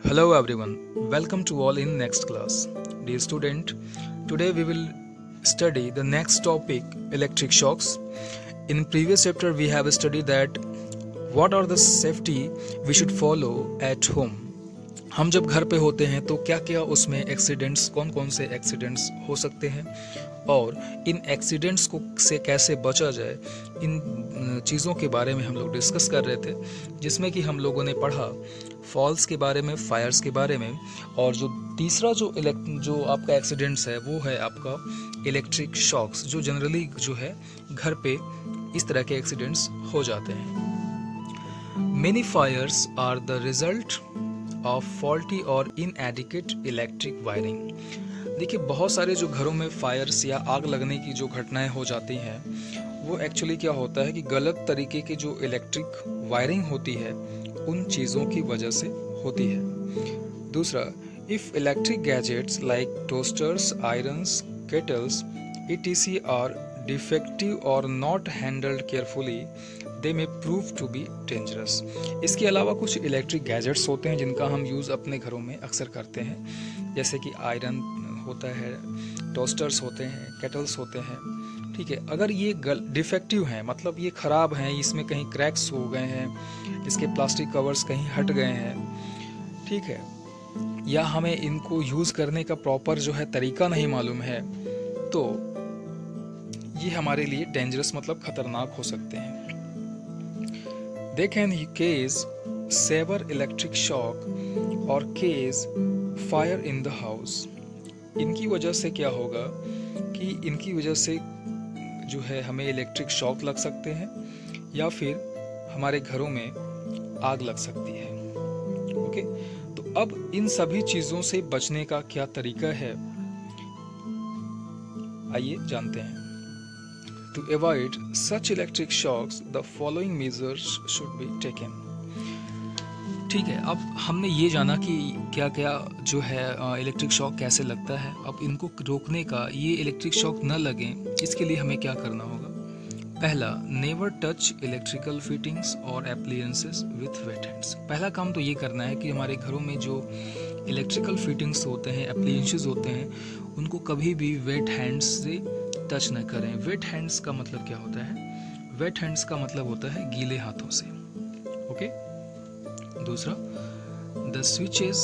Hello everyone, welcome to all in next class. Dear student, today we will study the next topic electric shocks. In previous chapter we have studied that what are the safety we should follow at home. हम जब घर पे होते हैं तो क्या क्या उसमें एक्सीडेंट्स कौन कौन से एक्सीडेंट्स हो सकते हैं और इन एक्सीडेंट्स को से कैसे बचा जाए, इन चीज़ों के बारे में हम लोग डिस्कस कर रहे थे, जिसमें कि हम लोगों ने पढ़ा फॉल्स के बारे में, फायर्स के बारे में, और जो तीसरा जो आपका एक्सीडेंट्स है वो है आपका इलेक्ट्रिक शॉक्स, जो जनरली जो है घर पे इस तरह के एक्सीडेंट्स हो जाते हैं. Many fires are the result of faulty और इनएडिक्वेट इलेक्ट्रिक वायरिंग. देखिए, बहुत सारे जो घरों में फायर्स या आग लगने की जो घटनाएं हो जाती हैं वो एक्चुअली क्या होता है कि गलत तरीके की जो इलेक्ट्रिक वायरिंग होती है उन चीज़ों की वजह से होती है. दूसरा, if electric gadgets like toasters, irons, kettles etc are defective और not handled carefully they may prove to be dangerous. इसके अलावा कुछ इलेक्ट्रिक गैजेट्स होते हैं जिनका हम यूज़ अपने घरों में अक्सर करते हैं, जैसे कि आयरन होता है, टोस्टर्स होते हैं, केटल्स होते हैं. ठीक है, अगर ये डिफेक्टिव हैं, मतलब ये ख़राब हैं, इसमें कहीं क्रैक्स हो गए हैं, इसके प्लास्टिक कवर्स कहीं हट गए हैं, ठीक है, या हमें इनको यूज़ करने का प्रॉपर जो है तरीका नहीं मालूम है, तो ये हमारे लिए डेंजरस मतलब ख़तरनाक हो सकते हैं. They can cause severe electric shock और cause fire in the house. इनकी वजह से क्या होगा कि इनकी वजह से जो है हमें इलेक्ट्रिक शॉक लग सकते हैं या फिर हमारे घरों में आग लग सकती है. ओके, तो अब इन सभी चीज़ों से बचने का क्या तरीका है, आइए जानते हैं. To avoid such electric shocks, the following measures should be taken. ठीक है, अब हमने ये जाना कि क्या क्या जो है इलेक्ट्रिक शॉक कैसे लगता है. अब इनको रोकने का, ये इलेक्ट्रिक शॉक न लगें, इसके लिए हमें क्या करना होगा. पहला, नेवर टच इलेक्ट्रिकल फिटिंग्स और एप्लायंसेस विथ वेट हैंड्स. पहला काम तो ये करना है कि हमारे घरों में जो इलेक्ट्रिकल फिटिंग्स होते हैं, एप्लायंसेस होते हैं, उनको कभी भी वेट हैंड्स से टच न करें. वेट हैंड्स का मतलब क्या होता है? वेट हैंड्स का मतलब होता है गीले हाथों से. ओके. दूसरा, the switches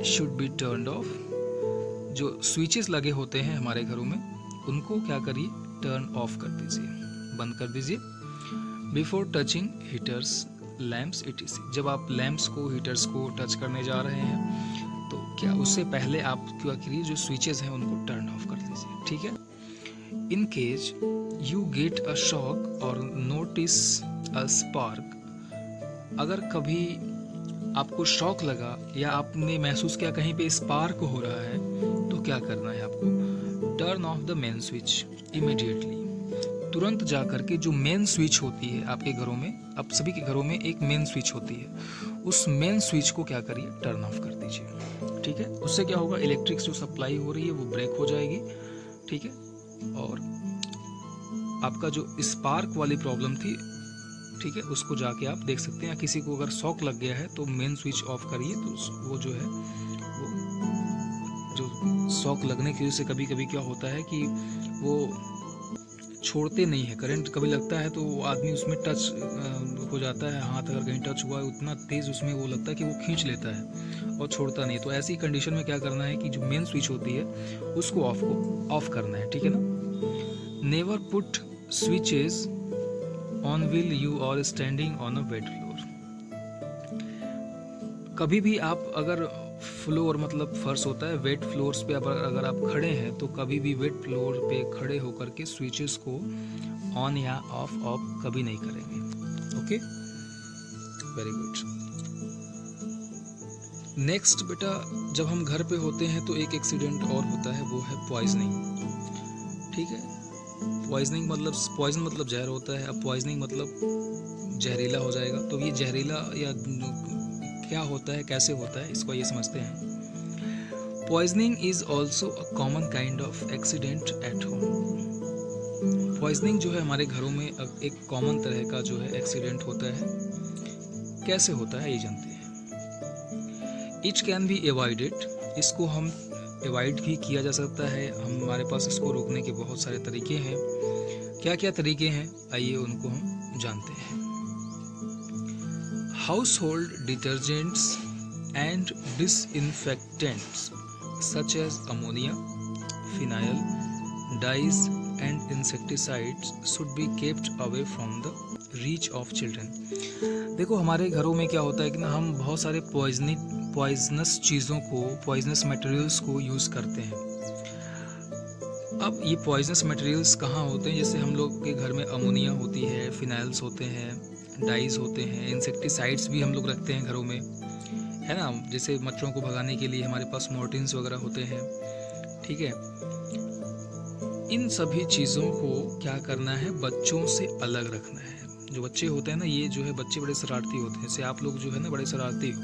should be turned of. जो स्विचेस लगे होते हैं हमारे घरों में उनको क्या करिए, टर्न ऑफ कर दीजिए, बंद कर दीजिए. Before touching heaters, lamps etc. जब आप लैंप्स को, हीटर्स को टच करने जा रहे हैं तो क्या उससे पहले आप क्या करिए, जो स्विचेस हैं उनको टर्न ऑफ कर दीजिए. ठीक है. In case you get a shock or notice a spark, अगर कभी आपको शॉक लगा या आपने महसूस किया कहीं पे स्पार्क हो रहा है, तो क्या करना है आपको, turn off the main switch immediately. तुरंत जा करके जो मेन स्विच होती है आपके घरों में, अब सभी के घरों में एक मेन स्विच होती है, उस मेन स्विच को क्या करिए, टर्न ऑफ कर दीजिए. ठीक है. उससे क्या होगा, इलेक्ट्रिक जो सप्लाई हो रही है वो ब्रेक हो जाएगी. ठीक है. और आपका जो स्पार्क वाली प्रॉब्लम थी, ठीक है, उसको जाके आप देख सकते हैं. किसी को अगर शॉक लग गया है तो मेन स्विच ऑफ करिए, तो वो जो है वो जो शॉक लगने की वजह से कभी कभी क्या होता है कि वो छोड़ते नहीं है करंट. कभी लगता है तो आदमी उसमें टच हो जाता है, हाथ अगर कहीं टच हुआ है उतना तेज़ उसमें वो लगता है कि वो खींच लेता है और छोड़ता नहीं. तो ऐसी कंडीशन में क्या करना है कि जो मेन स्विच होती है उसको ऑफ करना है. ठीक है ना. Never put switches on while you are standing on a wet floor. कभी भी आप अगर फ्लोर मतलब फर्श होता है, वेट फ्लोर्स पे अगर आप खड़े हैं तो कभी भी वेट फ्लोर पे खड़े होकर के स्विचेस को ऑन या ऑफ कभी नहीं करेंगे. Okay, very good. नेक्स्ट बेटा, जब हम घर पे होते हैं तो एक एक्सीडेंट और होता है, वो है पॉइजनिंग. ठीक है. पॉइजनिंग मतलब, पॉइजन मतलब जहर होता है. अब पॉइजनिंग मतलब जहरीला हो जाएगा. तो ये जहरीला या क्या होता है, कैसे होता है, इसको ये समझते हैं. Poisoning is also a common kind of accident at home. Poisoning जो है हमारे घरों में एक कॉमन तरह का जो है एक्सीडेंट होता है. कैसे होता है ये जानते हैं. इट कैन बी अवॉइडेड, इसको हम अवॉइड भी किया जा सकता है। हमारे पास इसको रोकने के बहुत सारे तरीके हैं। क्या क्या तरीके हैं, आइए उनको हम जानते हैं। Household detergents and disinfectants such as ammonia, phenyl, dyes and insecticides should be kept away from the reach of children। देखो हमारे घरों में क्या होता है कि ना, हम बहुत सारे पॉइजनस चीज़ों को, पॉइजनस मटेरियल्स को यूज़ करते हैं। अब ये पॉइजनस मटेरियल्स कहाँ होते हैं, जैसे हम लोग के घर में अमोनिया होती है, फिनाइल्स होते हैं, डाइज होते हैं, इंसेक्टिसाइड्स भी हम लोग रखते हैं घरों में, है ना। जैसे मच्छरों को भगाने के लिए हमारे पास मोर्टिन्स वगैरह होते हैं, ठीक है। इन सभी चीज़ों को क्या करना है, बच्चों से अलग रखना है। जो बच्चे होते हैं ना, ये जो है बच्चे बड़े शरारती होते हैं। जैसे आप लोग जो है ना बड़े शरारती हो,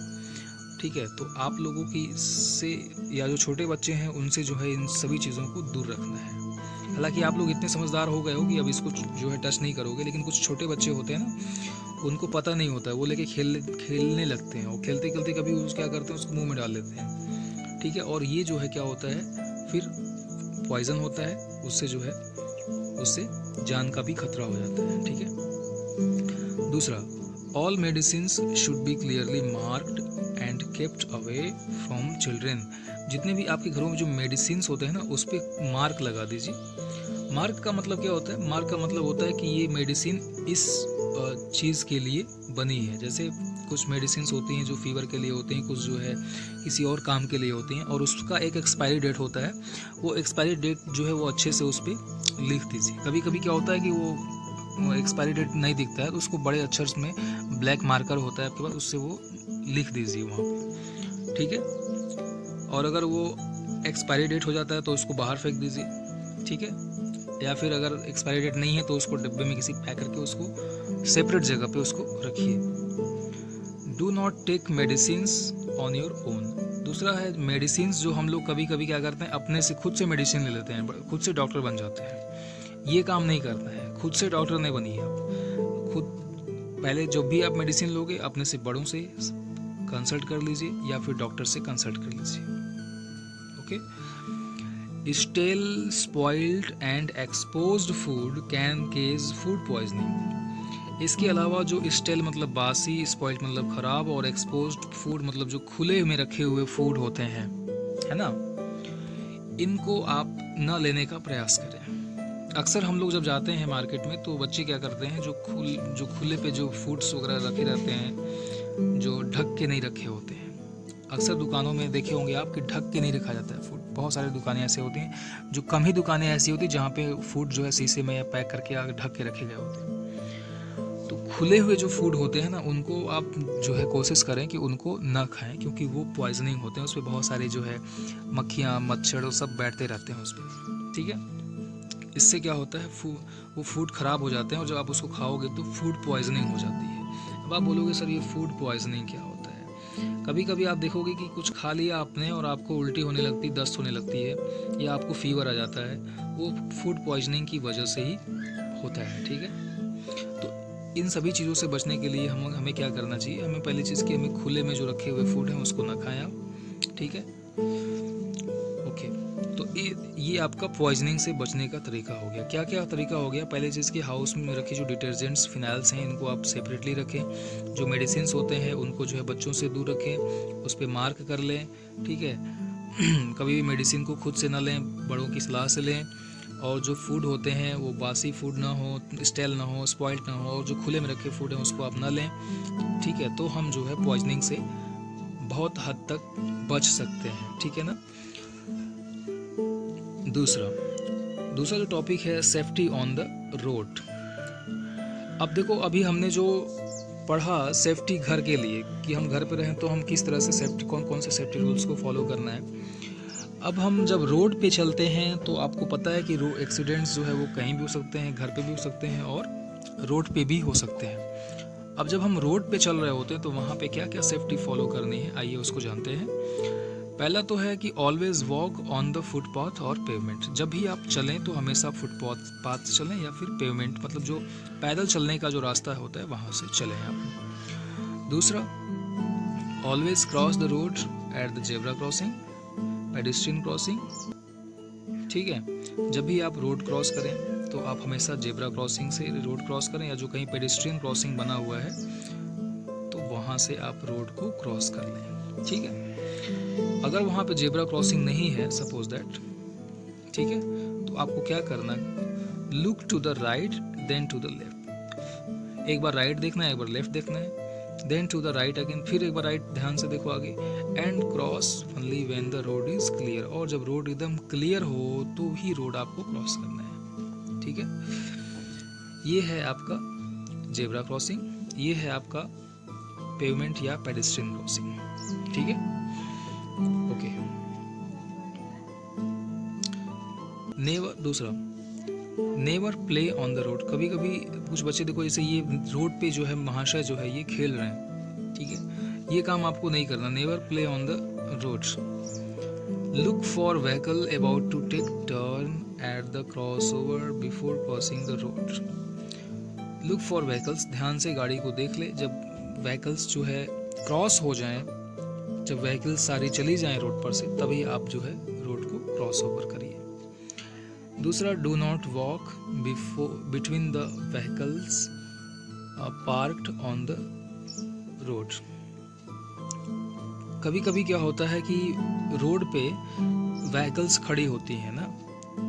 ठीक है, तो आप लोगों की से या जो छोटे बच्चे हैं उनसे जो है इन सभी चीज़ों को दूर रखना है। हालांकि आप लोग इतने समझदार हो गए हो कि अब इसको जो है टच नहीं करोगे, लेकिन कुछ छोटे बच्चे होते हैं ना, उनको पता नहीं होता है, वो लेके खेलने लगते हैं और खेलते खेलते कभी क्या करते हैं, उसको मुँह में डाल लेते हैं, ठीक है। और ये जो है क्या होता है, फिर पॉइजन होता है, उससे जो है उससे जान का भी खतरा हो जाता है, ठीक है। दूसरा, all medicines should be clearly marked and kept away from children. जितने भी आपके घरों में जो मेडिसिन्स होते हैं ना, उस पर मार्क लगा दीजिए। मार्क का मतलब क्या होता है, मार्क का मतलब होता है कि ये मेडिसिन इस चीज़ के लिए बनी है। जैसे कुछ मेडिसिन होती हैं जो फीवर के लिए होती हैं, कुछ जो है किसी और काम के लिए होती हैं, और उसका एक एक्सपायरी डेट होता है। वो एक्सपायरी डेट जो है वो अच्छे से उस पर लिख दीजिए। कभी कभी क्या होता है कि वो एक्सपायरी डेट नहीं दिखता है, तो उसको बड़े अक्षर में ब्लैक मार्कर होता है आपके पास, उससे वो लिख दीजिए वहाँ पे, ठीक है। और अगर वो एक्सपायरी डेट हो जाता है तो उसको बाहर फेंक दीजिए, ठीक है। या फिर अगर एक्सपायरी डेट नहीं है तो उसको डिब्बे में किसी पैक करके उसको सेपरेट जगह पे उसको रखिए। Do not take medicines on your own. दूसरा है मेडिसिन्स, जो हम लोग कभी कभी क्या करते हैं, अपने से खुद से मेडिसिन ले लेते हैं, खुद से डॉक्टर बन जाते हैं। ये काम नहीं करना है, खुद से डॉक्टर नहीं बनिए आप। खुद पहले जब भी आप मेडिसिन लोगे, अपने से बड़ों से कंसल्ट कर लीजिए या फिर डॉक्टर से कंसल्ट कर लीजिए, okay. Stale, spoiled and exposed food can cause food poisoning. इसके अलावा जो स्टेल मतलब बासी, स्पॉइल्ड मतलब खराब, और एक्सपोज्ड फूड मतलब जो खुले में रखे हुए फूड होते हैं, है ना, इनको आप न लेने का प्रयास करें। अक्सर हम लोग जब जाते हैं मार्केट में तो बच्चे क्या करते हैं, जो खुले पे जो फूड्स वगैरह रखे रहते हैं, जो ढक के नहीं रखे होते हैं। अक्सर दुकानों में देखे होंगे आप कि ढक के नहीं रखा जाता है फूड। बहुत सारी दुकानें ऐसे होती हैं, जो कम ही दुकानें ऐसी होती हैं जहाँ पे फूड जो है शीशे में या पैक करके आगे ढक के रखे गए होते हैं। तो खुले हुए जो फूड होते हैं ना, उनको आप जो है कोशिश करें कि उनको ना खाएं, क्योंकि वो पॉइजनिंग होते हैं। उस पर बहुत सारे जो है मक्खियाँ, मच्छर सब बैठते रहते हैं उस पर, ठीक है। इससे क्या होता है, वो फूड ख़राब हो जाते हैं, और जब आप उसको खाओगे तो फूड पॉइजनिंग हो जाती है। अब आप बोलोगे सर ये फूड पॉइजनिंग क्या होता है। कभी कभी आप देखोगे कि कुछ खा लिया आपने और आपको उल्टी होने लगती, दस्त होने लगती है, या आपको फीवर आ जाता है, वो फूड पॉइजनिंग की वजह से ही होता है, ठीक है। तो इन सभी चीज़ों से बचने के लिए हमें क्या करना चाहिए, हमें पहली चीज़ कि हमें खुले में जो रखे हुए फूड हैं उसको ना खाएं आप, ठीक है, ओके। तो ये आपका पॉइजनिंग से बचने का तरीका हो गया। क्या क्या तरीका हो गया, पहले चीज़ कि हाउस में रखी जो डिटर्जेंट्स, फिनाइल्स हैं, इनको आप सेपरेटली रखें। जो मेडिसिन होते हैं उनको जो है बच्चों से दूर रखें, उस पर मार्क कर लें, ठीक है। कभी भी मेडिसिन को खुद से ना लें, बड़ों की सलाह से लें। और जो फूड होते हैं वो बासी फूड ना हो, स्टेल ना हो, स्पॉइल्ड ना हो, और जो खुले में रखे फूड हैं उसको आप ना लें, ठीक है। तो हम जो है पॉइजनिंग से बहुत हद तक बच सकते हैं, ठीक है ना। दूसरा जो टॉपिक है, सेफ्टी ऑन द रोड। अब देखो, अभी हमने जो पढ़ा सेफ्टी घर के लिए, कि हम घर पे रहें तो हम किस तरह से सेफ्टी, कौन से सेफ्टी रूल्स को फॉलो करना है। अब हम जब रोड पे चलते हैं तो आपको पता है कि एक्सीडेंट्स जो है वो कहीं भी हो सकते हैं, घर पे भी हो सकते हैं और रोड पे भी हो सकते हैं। अब जब हम रोड पे चल रहे होते हैं तो वहाँ पे क्या क्या सेफ्टी फॉलो करनी है, आइए उसको जानते हैं। पहला तो है कि always walk on the footpath और पेवमेंट। जब भी आप चलें तो हमेशा फुटपाथ से चलें या फिर पेवमेंट, मतलब जो पैदल चलने का जो रास्ता होता है वहाँ से चलें आप। दूसरा, always cross the road at the zebra crossing, pedestrian crossing. ठीक है, जब भी आप रोड क्रॉस करें तो आप हमेशा जेब्रा क्रॉसिंग से रोड क्रॉस करें, या जो कहीं पेडिस्ट्रियन क्रॉसिंग बना हुआ है तो वहाँ से आप रोड को क्रॉस कर लें। ठीक है, अगर वहाँ पे जेब्रा क्रॉसिंग नहीं है, सपोज दैट, ठीक है, तो आपको क्या करना है, look to the right then to the left. एक बार राइट देखना है, एक बार लेफ्ट देखना है, then to the right again, फिर एक बार राइट ध्यान से देखो आगे, and cross only when the road is clear. और जब रोड एकदम क्लियर हो तो ही रोड आपको क्रॉस करना है। ठीक है, ये है आपका जेब्रा क्रॉसिंग, ये है आपका पेवमेंट या पेडेस्ट्रियन क्रॉसिंग। ठीक है, ओके। नेवर, दूसरा, never play on the road. कभी कभी कुछ बच्चे देखो, जैसे ये रोड पे जो है महाशय जो है ये खेल रहे हैं, ठीक है, ये काम आपको नहीं करना। Never play on the road. Look for vehicle about to take turn at the cross over before crossing the road. Look for vehicles, ध्यान से गाड़ी को देख ले, जब व्हीकल्स जो है क्रॉस हो जाएं, जब व्हीकल्स सारी चली जाएं रोड पर से, तभी आप जो है रोड को क्रॉस ओवर करिए। दूसरा, do not walk between the vehicles parked on the road. कभी कभी क्या होता है कि रोड पे व्हीकल्स खड़ी होती हैं ना,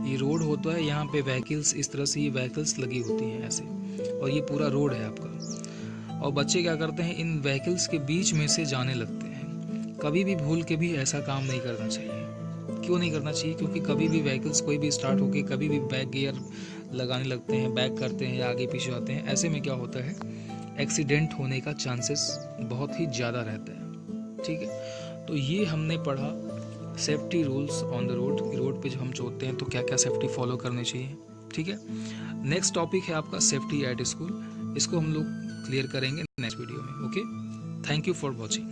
ये रोड होता है, यहाँ पे व्हीकल्स इस तरह से ये व्हीकल्स लगी होती हैं ऐसे, और ये पूरा रोड है आपका, और बच्चे क्या करते हैं, इन व्हीकल्स के बीच में से जाने लगते हैं। कभी भी भूल के भी ऐसा काम नहीं करना चाहिए। क्यों नहीं करना चाहिए? क्योंकि कभी भी व्हीकल्स कोई भी स्टार्ट होके कभी भी बैक गियर लगाने लगते हैं, बैक करते हैं या आगे पीछे आते हैं, ऐसे में क्या होता है, एक्सीडेंट होने का चांसेस बहुत ही ज़्यादा रहता है। ठीक है, तो ये हमने पढ़ा safety rules on the road. Road पे जब हम चलते हैं तो क्या क्या सेफ्टी फॉलो करनी चाहिए। ठीक है, नेक्स्ट टॉपिक है आपका सेफ्टी एट स्कूल। इसको हम लोग क्लियर करेंगे नेक्स्ट वीडियो में। Okay, thank you for watching.